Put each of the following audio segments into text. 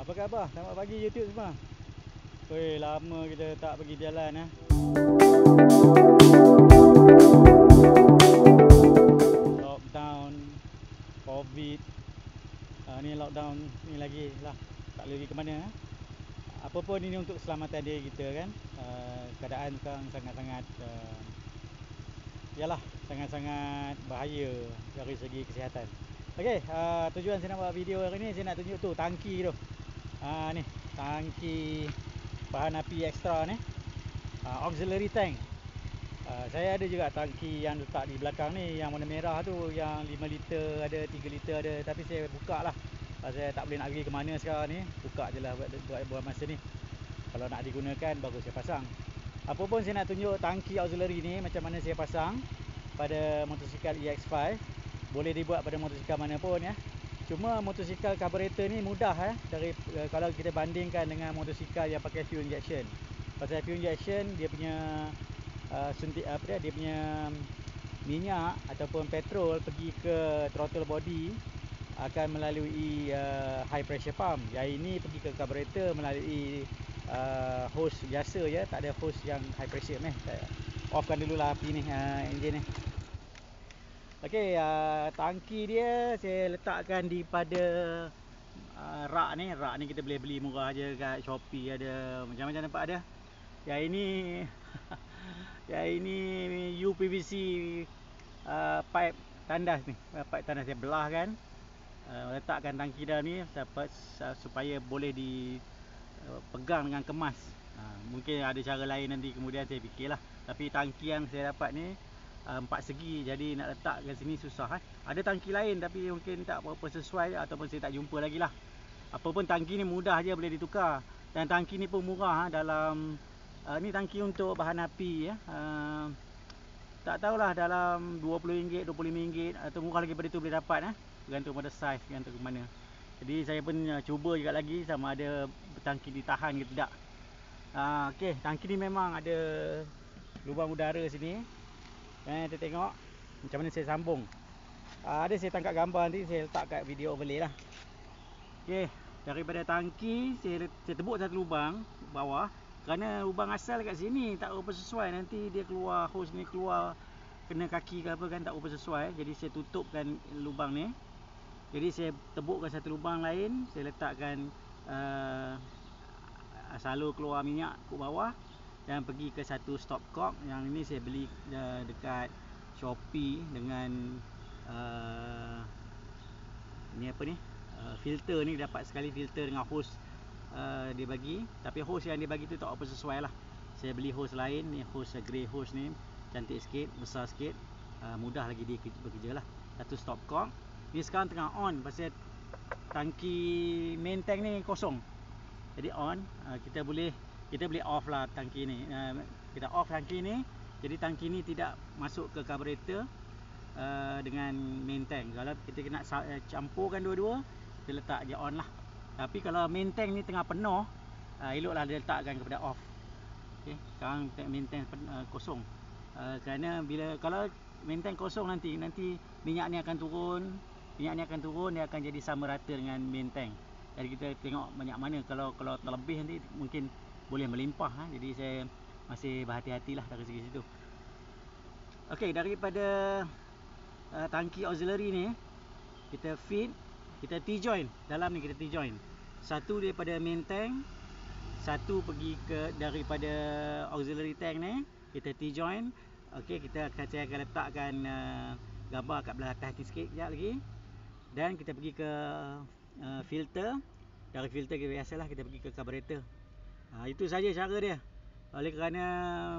Apa khabar? Selamat pagi YouTube semua. Weh, lama kita tak pergi jalan Lockdown, Covid. Ni lockdown ni lagi lah. Tak boleh pergi ke mana Apa pun ini untuk keselamatan diri kita kan. Keadaan sekarang sangat-sangat yalah, sangat-sangat bahaya dari segi kesihatan. Okey, tujuan saya nak buat video hari ni, saya nak tunjuk tu tangki tu. Ni tangki bahan api ekstra ni, auxiliary tank. Saya ada juga tangki yang letak di belakang ni, yang warna merah tu, yang 5 liter ada, 3 liter ada. Tapi saya buka lah, saya tak boleh nak pergi ke mana sekarang ni. Buka je lah buat masa ni. Kalau nak digunakan baru saya pasang. Apa pun saya nak tunjuk tangki auxiliary ni macam mana saya pasang pada motosikal EX5. Boleh dibuat pada motosikal mana pun ya. Cuma motosikal carburetor ni mudah dari kalau kita bandingkan dengan motosikal yang pakai fuel injection. Pasal fuel injection dia punya dia punya minyak ataupun petrol pergi ke throttle body akan melalui high pressure pump. Yang ini pergi ke carburetor melalui hose biasa ya, tak ada hose yang high pressure ni. Offkan dululah api ni, enjin ni. Okey, tangki dia saya letakkan di pada rak ni. Rak ni kita boleh beli murah je kat Shopee, ada macam-macam tempat ada. Yang ini yang ini UPVC pipe tandas ni. Pipe tandas saya belah kan. Letakkan tangki dalam ni supaya boleh dipegang dengan kemas. Mungkin ada cara lain nanti kemudian saya fikirlah. Tapi tangki yang saya dapat ni 4 segi, jadi nak letak kat sini susah Ada tangki lain tapi mungkin tak berapa sesuai ataupun saya tak jumpa lagi lah. Apa pun tangki ni mudah je boleh ditukar. Dan tangki ni pun murah dalam ni tangki untuk bahan api ya. Tak tahulah dalam RM20, RM25 atau murah lagi pada tu boleh dapat bergantung pada saiz, bergantung ke mana. Jadi saya pun cuba juga lagi sama ada tangki ditahan ke tidak. Okey, tangki ni memang ada lubang udara sini. Kita tengok macam mana saya sambung. Ada saya tangkap gambar nanti saya letak kat video overlay lah. Okey, daripada tangki saya tebuk satu lubang bawah. Kerana lubang asal kat sini tak berapa sesuai, nanti dia keluar hose ni keluar kena kaki ke apa kan, tak berapa sesuai. Jadi saya tutupkan lubang ni. Jadi saya tebukkan satu lubang lain, saya letakkan salur keluar minyak ke bawah dan pergi ke satu stopcock. Yang ini saya beli dekat Shopee dengan ni apa ni, filter ni, dapat sekali filter dengan hose dia bagi. Tapi hose yang dia bagi tu tak apa sesuai lah. Saya beli hose lain, ni hose grey hose ni, cantik sikit, besar sikit, mudah lagi dia bekerja lah. Satu stopcock. Ni sekarang tengah on pasal tangki main tank ni kosong. Jadi on, kita boleh off lah tangki ni. Kita off tangki ni, jadi tangki ni tidak masuk ke carburetor dengan main tank. Kalau kita nak campurkan dua-dua, kita letak je on lah. Tapi kalau main tank ni tengah penuh, eloklah dia letakkan kepada off. Okay, sekarang main tank kosong. Kerana kalau main tank kosong nanti minyak ni akan turun. Minyak ni akan turun, dia akan jadi sama rata dengan main tank. Jadi kita tengok banyak mana. Kalau terlebih nanti mungkin boleh melimpah. Jadi saya masih berhati-hatilah dari segi situ. Okey, daripada tangki auxiliary ni kita feed, kita T-join. Dalam ni kita T-join. Satu daripada main tank, satu pergi ke daripada auxiliary tank ni, kita T-join. Okey, saya akan letakkan gambar kat belah atas ni sikit kejap lagi. Dan kita pergi ke filter. Dari filter kita biasalah kita pergi ke carburetor. Itu saja cara dia. Oleh kerana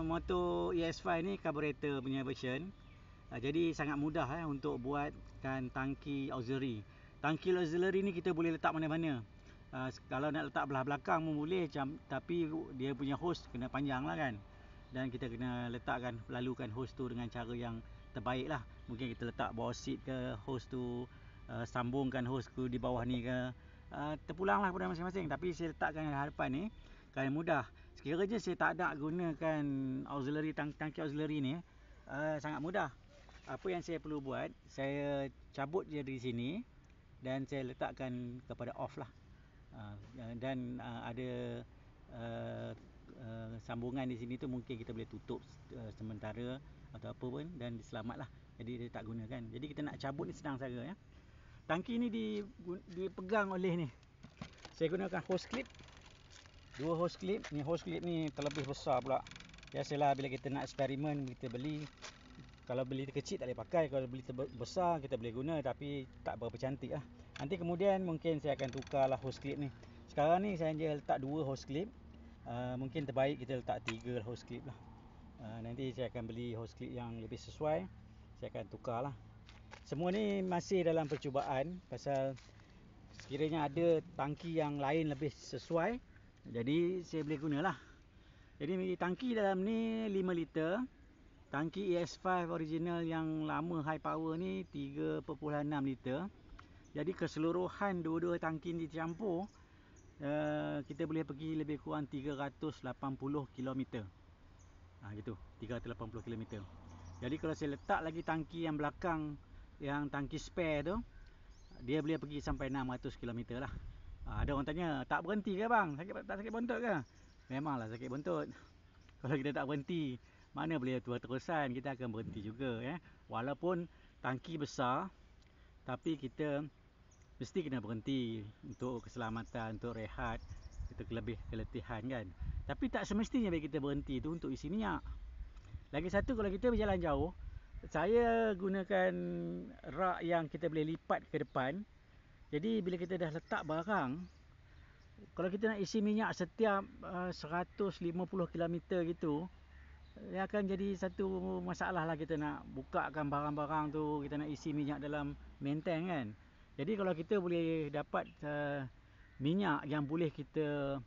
motor EX5 ni carburetor punya version, jadi sangat mudah untuk buatkan tangki auxiliary. Tangki auxiliary ni kita boleh letak mana-mana. Kalau nak letak belah belakang pun boleh, tapi dia punya hose kena panjang lah kan. Dan kita kena letakkan, lalukan hose tu dengan cara yang terbaik lah. Mungkin kita letak bawah seat ke hose tu, sambungkan hose ku di bawah ni ke, terpulang lah kepada masing-masing. Tapi saya letakkan di hadapan ni kan mudah. Sekiranya saya tak nak gunakan auxiliary tangki auxiliary ni, sangat mudah. Apa yang saya perlu buat, saya cabut je dari sini dan saya letakkan kepada off lah. dan ada sambungan di sini tu mungkin kita boleh tutup sementara atau apa pun dan diselamatlah. Jadi dia tak gunakan. Jadi kita nak cabut ni senang saja ya. Tangki ni dipegang oleh ni. Saya gunakan hose clip. 2 hose clip. Ni hose clip ni terlebih besar pula. Biasalah bila kita nak eksperimen kita beli. Kalau beli kecil tak boleh pakai, kalau beli besar kita boleh guna tapi tak berapa cantik lah. Nanti kemudian mungkin saya akan tukarlah hose clip ni. Sekarang ni saya letak 2 hose clip. Mungkin terbaik kita letak 3 hose clip lah. Nanti saya akan beli hose clip yang lebih sesuai. Saya akan tukarlah. Semua ni masih dalam percubaan pasal sekiranya ada tangki yang lain lebih sesuai, jadi saya boleh gunalah. Jadi tangki dalam ni 5 liter. Tangki EX5 original yang lama high power ni 3.6 liter. Jadi keseluruhan dua-dua tangki ni dicampur, kita boleh pergi lebih kurang 380 km. Gitu, 380 km. Jadi kalau saya letak lagi tangki yang belakang, yang tangki spare tu, dia boleh pergi sampai 600 km lah. Ada orang tanya, tak berhenti ke bang? Tak sakit bontot ke? Memanglah sakit bontot. Kalau kita tak berhenti, mana boleh terus-terusan, kita akan berhenti juga ya. Walaupun tangki besar, tapi kita mesti kena berhenti untuk keselamatan, untuk rehat, kita lebih keletihan kan. Tapi tak semestinya bagi kita berhenti tu untuk isi minyak. Lagi satu, kalau kita berjalan jauh, saya gunakan rak yang kita boleh lipat ke depan. Jadi bila kita dah letak barang, kalau kita nak isi minyak setiap 150 km gitu, dia akan jadi satu masalah lah. Kita nak bukakan barang-barang tu, kita nak isi minyak dalam main tank kan. Jadi kalau kita boleh dapat minyak yang boleh kita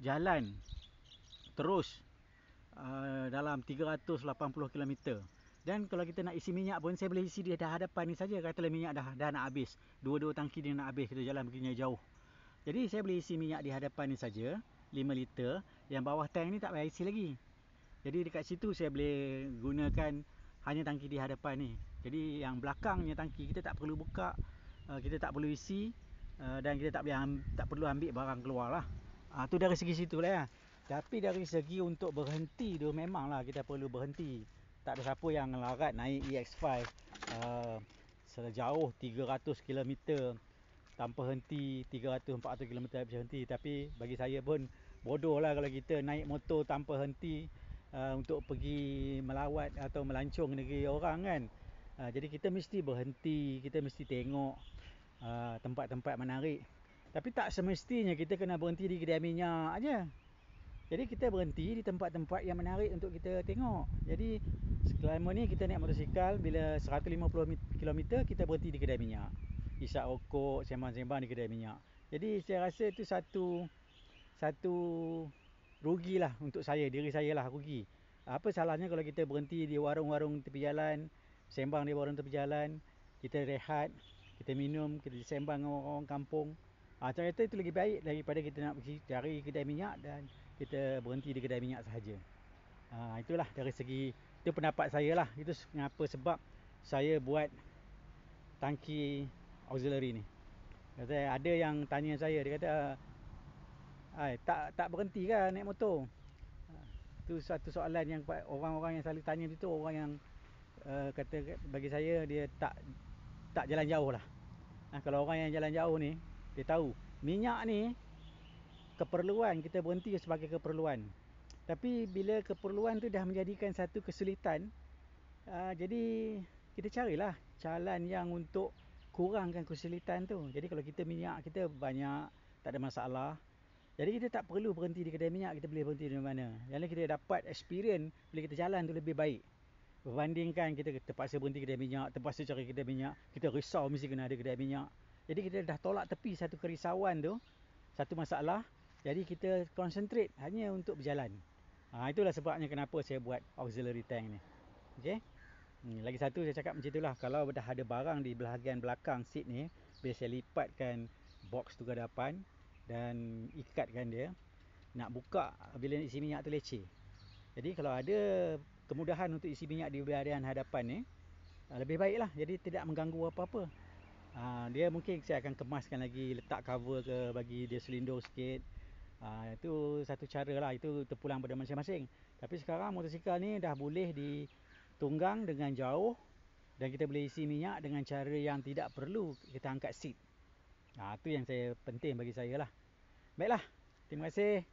jalan terus dalam 380 km. Dan kalau kita nak isi minyak pun, saya boleh isi di hadapan ni saja. Katalah minyak dah nak habis, dua-dua tangki dia nak habis, kita jalan begini jauh. Jadi saya boleh isi minyak di hadapan ni saja, 5 liter. Yang bawah tank ni tak payah isi lagi. Jadi dekat situ saya boleh gunakan hanya tangki di hadapan ni. Jadi yang belakangnya tangki kita tak perlu buka, kita tak perlu isi, dan kita tak perlu ambil barang keluar lah. Tu dari segi situ lah ya. Tapi dari segi untuk berhenti tu, memanglah kita perlu berhenti. Tak ada siapa yang larat naik EX5 sejauh 300 km tanpa henti, 300-400 km tanpa henti. Tapi bagi saya pun bodoh lah kalau kita naik motor tanpa henti untuk pergi melawat atau melancong negeri orang kan. Jadi kita mesti berhenti, kita mesti tengok tempat-tempat menarik. Tapi tak semestinya kita kena berhenti di kedai minyak aja. Jadi kita berhenti di tempat-tempat yang menarik untuk kita tengok. Jadi selama ni kita naik motosikal, bila 150 km kita berhenti di kedai minyak, isap rokok, sembang-sembang di kedai minyak. Jadi saya rasa itu satu rugilah untuk saya, diri saya lah rugi. Apa salahnya kalau kita berhenti di warung-warung tepi jalan, sembang di warung tepi jalan, kita rehat, kita minum, kita sembang dengan orang kampung. Ternyata itu lebih baik daripada kita nak pergi cari kedai minyak dan kita berhenti di kedai minyak sahaja. Itulah dari segi, itu pendapat saya lah. Itu kenapa sebab saya buat tangki auxiliary ni. Kata, ada yang tanya saya, dia kata, tak berhenti kan naik motor? Itu satu soalan yang orang-orang yang selalu tanya itu, orang yang kata bagi saya dia tak jalan jauh lah. Kalau orang yang jalan jauh ni, dia tahu minyak ni keperluan, kita berhenti sebagai keperluan. Tapi bila keperluan tu dah menjadikan satu kesulitan, jadi kita carilah jalan yang untuk kurangkan kesulitan tu. Jadi kalau kita minyak kita banyak, tak ada masalah. Jadi kita tak perlu berhenti di kedai minyak, kita boleh berhenti di mana. Yang kita dapat experience bila kita jalan tu lebih baik berbandingkan kita terpaksa berhenti kedai minyak, terpaksa cari kedai minyak, kita risau mesti kena ada kedai minyak. Jadi kita dah tolak tepi satu kerisauan tu, satu masalah. Jadi kita concentrate hanya untuk berjalan. Itulah sebabnya kenapa saya buat auxiliary tank ni. Okey. Lagi satu saya cakap macam itulah, kalau dah ada barang di bahagian belakang seat ni, bila saya lipatkan box tu ke depan dan ikatkan dia, nak buka bila isi minyak tu leceh. Jadi kalau ada kemudahan untuk isi minyak di bahagian hadapan ni, lebih baiklah. Jadi tidak mengganggu apa-apa. Dia mungkin saya akan kemaskan lagi, letak cover ke, bagi dia selindung sikit. Itu satu cara lah, itu terpulang pada masing-masing. Tapi sekarang motosikal ni dah boleh ditunggang dengan jauh, dan kita boleh isi minyak dengan cara yang tidak perlu kita angkat seat. Itu yang penting bagi saya lah. Baiklah, terima kasih.